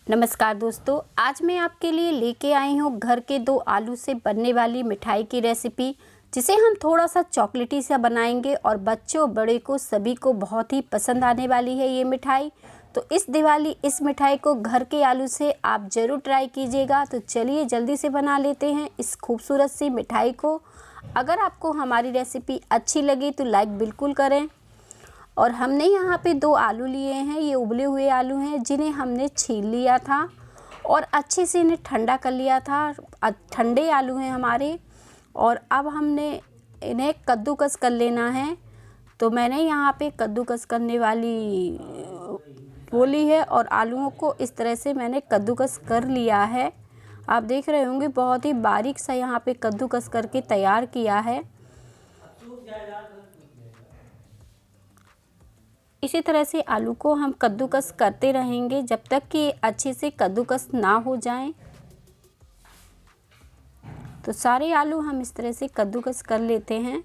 नमस्कार दोस्तों, आज मैं आपके लिए लेके आई हूँ घर के 2 आलू से बनने वाली मिठाई की रेसिपी, जिसे हम थोड़ा सा चॉकलेटी सा बनाएंगे और बच्चों बड़े को सभी को बहुत ही पसंद आने वाली है ये मिठाई। तो इस दिवाली इस मिठाई को घर के आलू से आप ज़रूर ट्राई कीजिएगा। तो चलिए जल्दी से बना लेते हैं इस खूबसूरत सी मिठाई को। अगर आपको हमारी रेसिपी अच्छी लगी तो लाइक बिल्कुल करें। और हमने यहाँ पे 2 आलू लिए हैं, ये उबले हुए आलू हैं जिन्हें हमने छील लिया था और अच्छे से इन्हें ठंडा कर लिया था। ठंडे आलू हैं हमारे। और अब हमने इन्हें कद्दूकस कर लेना है। तो मैंने यहाँ पे कद्दूकस करने वाली वो ली है और आलूओं को इस तरह से मैंने कद्दूकस कर लिया है। आप देख रहे होंगे बहुत ही बारीक सा यहाँ पे कद्दूकस करके तैयार किया है। इसी तरह से आलू को हम कद्दूकस करते रहेंगे जब तक कि अच्छे से कद्दूकस ना हो जाएं। तो सारे आलू हम इस तरह से कद्दूकस कर लेते हैं।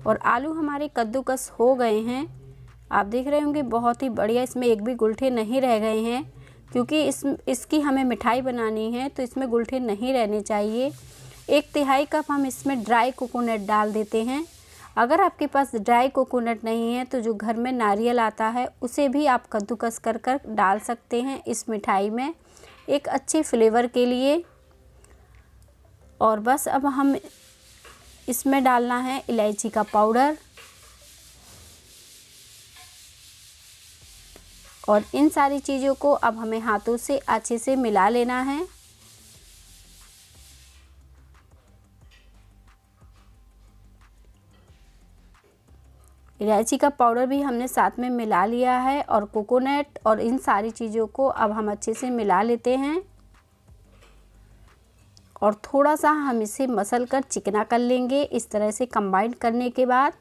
और आलू हमारे कद्दूकस हो गए हैं। आप देख रहे होंगे बहुत ही बढ़िया, इसमें एक भी गुलठे नहीं रह गए हैं, क्योंकि इसकी हमें मिठाई बनानी है तो इसमें गुलठे नहीं रहने चाहिए। 1/3 कप हम इसमें ड्राई कोकोनट डाल देते हैं। अगर आपके पास ड्राई कोकोनट नहीं है तो जो घर में नारियल आता है उसे भी आप कद्दूकस कर डाल सकते हैं इस मिठाई में, एक अच्छे फ्लेवर के लिए। और बस अब हम इसमें डालना है इलायची का पाउडर। और इन सारी चीज़ों को अब हमें हाथों से अच्छे से मिला लेना है। इलायची का पाउडर भी हमने साथ में मिला लिया है और कोकोनट और इन सारी चीज़ों को अब हम अच्छे से मिला लेते हैं। और थोड़ा सा हम इसे मसल कर चिकना कर लेंगे। इस तरह से कंबाइन करने के बाद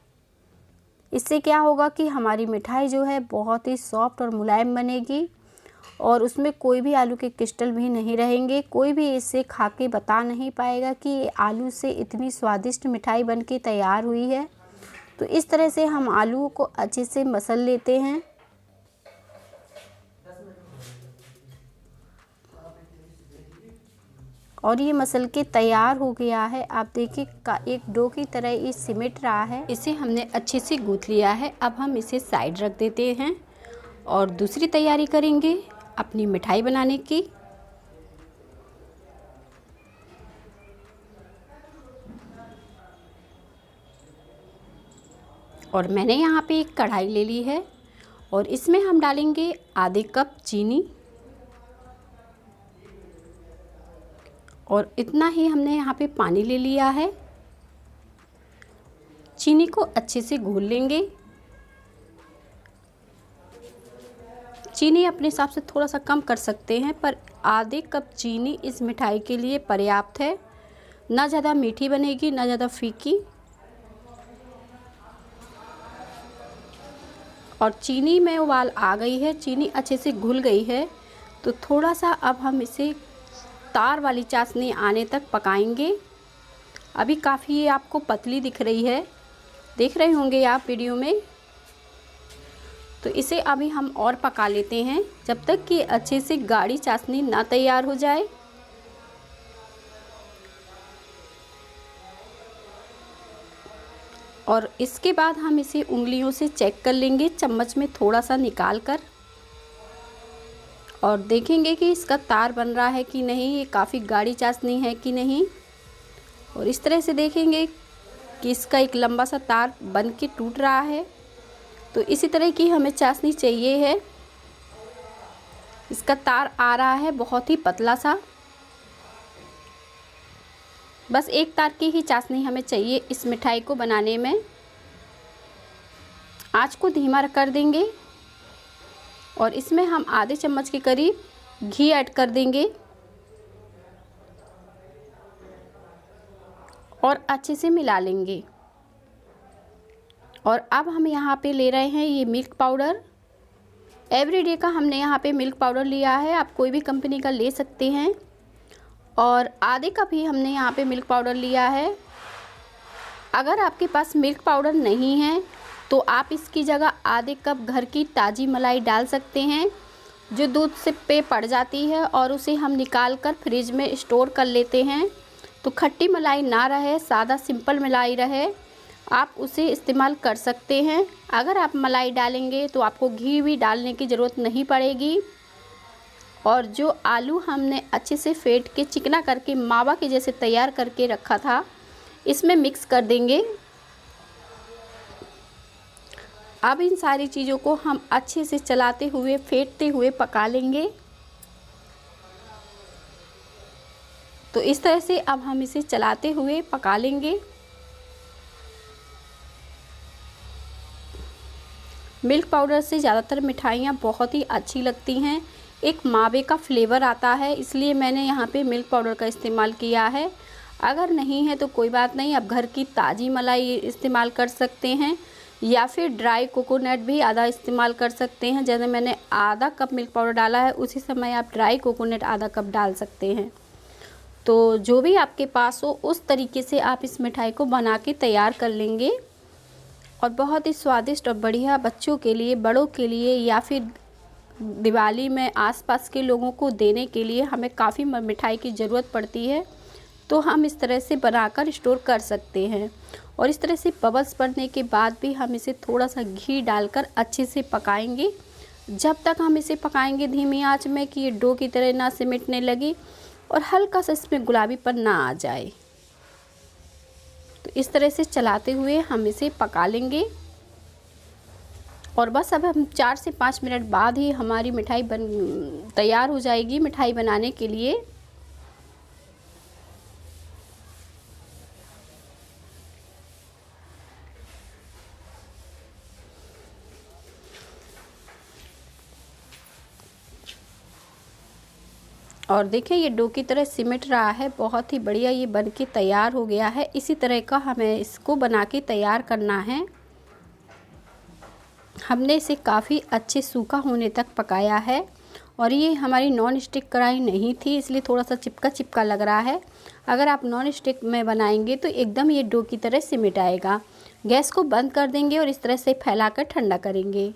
इससे क्या होगा कि हमारी मिठाई जो है बहुत ही सॉफ्ट और मुलायम बनेगी और उसमें कोई भी आलू के क्रिस्टल भी नहीं रहेंगे। कोई भी इसे खा के बता नहीं पाएगा कि ये आलू से इतनी स्वादिष्ट मिठाई बन के तैयार हुई है। तो इस तरह से हम आलू को अच्छे से मसल लेते हैं। और ये मसल के तैयार हो गया है। आप देखिए एक डो की तरह ये सिमट रहा है। इसे हमने अच्छे से गूँथ लिया है। अब हम इसे साइड रख देते हैं और दूसरी तैयारी करेंगे अपनी मिठाई बनाने की। और मैंने यहाँ पे एक कढ़ाई ले ली है और इसमें हम डालेंगे आधे कप चीनी। और इतना ही हमने यहाँ पे पानी ले लिया है। चीनी को अच्छे से घोल लेंगे। चीनी अपने हिसाब से थोड़ा सा कम कर सकते हैं, पर आधे कप चीनी इस मिठाई के लिए पर्याप्त है। ना ज़्यादा मीठी बनेगी ना ज़्यादा फीकी। और चीनी में उबाल आ गई है, चीनी अच्छे से घुल गई है। तो थोड़ा सा अब हम इसे तार वाली चाशनी आने तक पकाएंगे। अभी काफ़ी ये आपको पतली दिख रही है, देख रहे होंगे आप वीडियो में। तो इसे अभी हम और पका लेते हैं जब तक कि अच्छे से गाढ़ी चाशनी ना तैयार हो जाए। और इसके बाद हम इसे उंगलियों से चेक कर लेंगे, चम्मच में थोड़ा सा निकाल कर, और देखेंगे कि इसका तार बन रहा है कि नहीं, ये काफ़ी गाढ़ी चाशनी है कि नहीं। और इस तरह से देखेंगे कि इसका एक लंबा सा तार बन के टूट रहा है। तो इसी तरह की हमें चाशनी चाहिए है। इसका तार आ रहा है बहुत ही पतला सा, बस एक तार की ही चाशनी हमें चाहिए इस मिठाई को बनाने में। आँच को धीमा कर देंगे और इसमें हम आधे चम्मच के करीब घी ऐड कर देंगे और अच्छे से मिला लेंगे। और अब हम यहाँ पे ले रहे हैं ये मिल्क पाउडर। एवरीडे का हमने यहाँ पे मिल्क पाउडर लिया है, आप कोई भी कंपनी का ले सकते हैं। और आधे कप ही हमने यहाँ पे मिल्क पाउडर लिया है। अगर आपके पास मिल्क पाउडर नहीं है तो आप इसकी जगह आधे कप घर की ताज़ी मलाई डाल सकते हैं, जो दूध से पे पड़ जाती है, और उसे हम निकाल कर फ्रिज में स्टोर कर लेते हैं। तो खट्टी मलाई ना रहे, सादा सिंपल मलाई रहे, आप उसे इस्तेमाल कर सकते हैं। अगर आप मलाई डालेंगे तो आपको घी भी डालने की ज़रूरत नहीं पड़ेगी। और जो आलू हमने अच्छे से फेंट के चिकना करके मावा के जैसे तैयार करके रखा था, इसमें मिक्स कर देंगे। अब इन सारी चीज़ों को हम अच्छे से चलाते हुए फेंटते हुए पका लेंगे। तो इस तरह से अब हम इसे चलाते हुए पका लेंगे। मिल्क पाउडर से ज़्यादातर मिठाइयाँ बहुत ही अच्छी लगती हैं, एक मावे का फ्लेवर आता है, इसलिए मैंने यहाँ पे मिल्क पाउडर का इस्तेमाल किया है। अगर नहीं है तो कोई बात नहीं, आप घर की ताज़ी मलाई इस्तेमाल कर सकते हैं, या फिर ड्राई कोकोनट भी आधा इस्तेमाल कर सकते हैं। जैसे मैंने आधा कप मिल्क पाउडर डाला है, उसी समय आप ड्राई कोकोनट आधा कप डाल सकते हैं। तो जो भी आपके पास हो उस तरीके से आप इस मिठाई को बना के तैयार कर लेंगे, और बहुत ही स्वादिष्ट और बढ़िया बच्चों के लिए, बड़ों के लिए, या फिर दिवाली में आसपास के लोगों को देने के लिए हमें काफ़ी मिठाई की ज़रूरत पड़ती है, तो हम इस तरह से बनाकर स्टोर कर सकते हैं। और इस तरह से बबल्स पड़ने के बाद भी हम इसे थोड़ा सा घी डालकर अच्छे से पकाएंगे। जब तक हम इसे पकाएंगे धीमी आंच में कि ये डो की तरह ना सिमटने लगे और हल्का सा इसमें गुलाबीपन ना आ जाए। तो इस तरह से चलाते हुए हम इसे पका लेंगे। और बस अब हम 4 से 5 मिनट बाद ही हमारी मिठाई तैयार हो जाएगी मिठाई बनाने के लिए। और देखिए ये डो की तरह सिमट रहा है, बहुत ही बढ़िया ये बन के तैयार हो गया है। इसी तरह का हमें इसको बना के तैयार करना है। हमने इसे काफ़ी अच्छे सूखा होने तक पकाया है, और ये हमारी नॉन स्टिक कढ़ाई नहीं थी, इसलिए थोड़ा सा चिपका चिपका लग रहा है। अगर आप नॉन स्टिक में बनाएंगे तो एकदम ये डो की तरह सिमट आएगा। गैस को बंद कर देंगे और इस तरह से फैलाकर ठंडा करेंगे।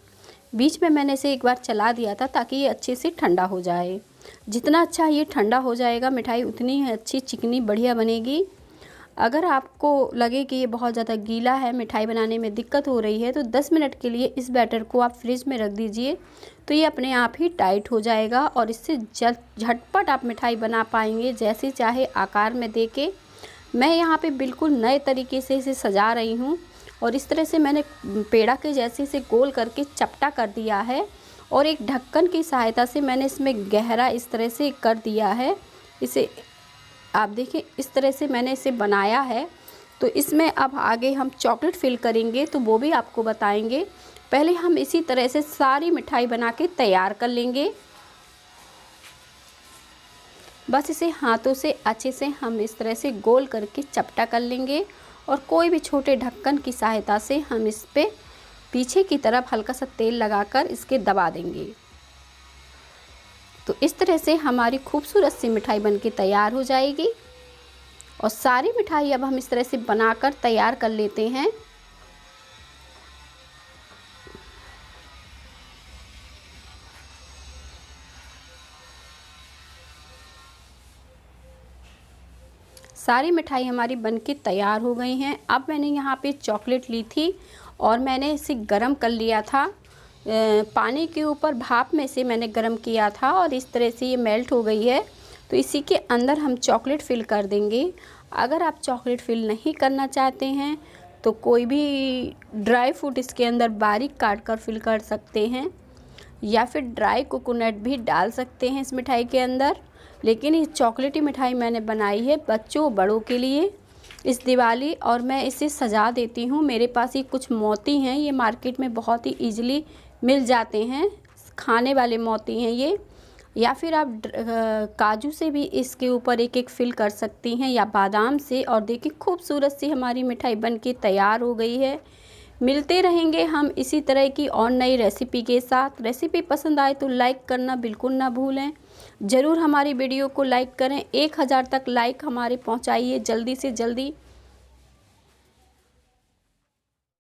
बीच में मैंने इसे एक बार चला दिया था ताकि ये अच्छे से ठंडा हो जाए। जितना अच्छा ये ठंडा हो जाएगा मिठाई उतनी ही अच्छी चिकनी बढ़िया बनेगी। अगर आपको लगे कि ये बहुत ज़्यादा गीला है, मिठाई बनाने में दिक्कत हो रही है, तो 10 मिनट के लिए इस बैटर को आप फ्रिज में रख दीजिए, तो ये अपने आप ही टाइट हो जाएगा और इससे झटपट आप मिठाई बना पाएंगे जैसे चाहे आकार में देके। मैं यहाँ पे बिल्कुल नए तरीके से इसे सजा रही हूँ, और इस तरह से मैंने पेड़ा के जैसे इसे गोल करके चपटा कर दिया है, और एक ढक्कन की सहायता से मैंने इसमें गहरा इस तरह से कर दिया है। इसे आप देखिए इस तरह से मैंने इसे बनाया है। तो इसमें अब आगे हम चॉकलेट फिल करेंगे, तो वो भी आपको बताएंगे। पहले हम इसी तरह से सारी मिठाई बना के तैयार कर लेंगे। बस इसे हाथों से अच्छे से हम इस तरह से गोल करके चपटा कर लेंगे, और कोई भी छोटे ढक्कन की सहायता से हम इस पे पीछे की तरफ हल्का सा तेल लगाकर इसके दबा देंगे। तो इस तरह से हमारी खूबसूरत सी मिठाई बनके तैयार हो जाएगी। और सारी मिठाई अब हम इस तरह से बनाकर तैयार कर लेते हैं। सारी मिठाई हमारी बनके तैयार हो गई हैं। अब मैंने यहाँ पे चॉकलेट ली थी और मैंने इसे गरम कर लिया था। पानी के ऊपर भाप में से मैंने गरम किया था, और इस तरह से ये मेल्ट हो गई है। तो इसी के अंदर हम चॉकलेट फिल कर देंगे। अगर आप चॉकलेट फिल नहीं करना चाहते हैं तो कोई भी ड्राई फ्रूट इसके अंदर बारीक काट कर फिल कर सकते हैं, या फिर ड्राई कोकोनट भी डाल सकते हैं इस मिठाई के अंदर। लेकिन ये चॉकलेटी मिठाई मैंने बनाई है बच्चों बड़ों के लिए इस दिवाली, और मैं इसे सजा देती हूँ। मेरे पास ये कुछ मोती हैं, ये मार्केट में बहुत ही ईजिली मिल जाते हैं, खाने वाले मोती हैं ये। या फिर आप काजू से भी इसके ऊपर एक एक फिल कर सकती हैं, या बादाम से। और देखिए खूबसूरत सी हमारी मिठाई बनके तैयार हो गई है। मिलते रहेंगे हम इसी तरह की और नई रेसिपी के साथ। रेसिपी पसंद आए तो लाइक करना बिल्कुल ना भूलें। ज़रूर हमारी वीडियो को लाइक करें, 1000 तक लाइक हमारे पहुंचाइए जल्दी से जल्दी।